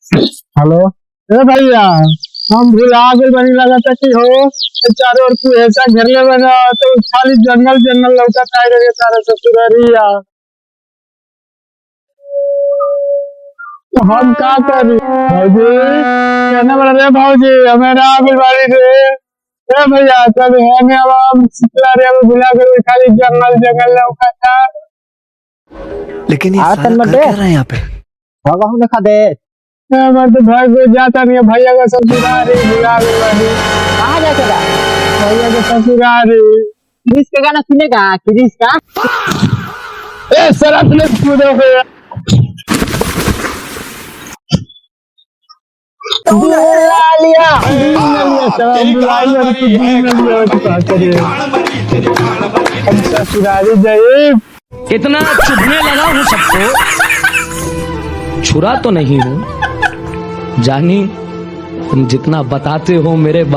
Hello. ए भैया, हम भुला गए बनी लगा था कि हो चारों ओर कुहेसा घेरले बना तो खाली जंगल जंगल लौका खाए रहे तारा ससुररिया। तो हम का करी भौजी? कहने वाला रे भौजी हमें राग बाड़ी रे। ए भैया चल है में अब हम सिखला रे अब भुला गए खाली जंगल जंगल लौका खा। लेकिन ये आज साला तक कर मत दे क्या रहा है यहाँ पे? भगा हूं दिखा दे। मैं तो भाई को जाता नहीं है, भैया का ससुरारी भुला गए बाड़ी। कहाँ जाके रहा? भैया का ससुरारी। क्रिस का गाना सुनेगा? क्रिस का ए सरत ने कूदो हो बुला लिया सब बुलाई और तू बुला लिया तो क्या करे। हम ससुरारी जाए। इतना चुभने लगा हूं सबको, छुरा तो नहीं हूं जानी, तुम जितना बताते हो मेरे बारे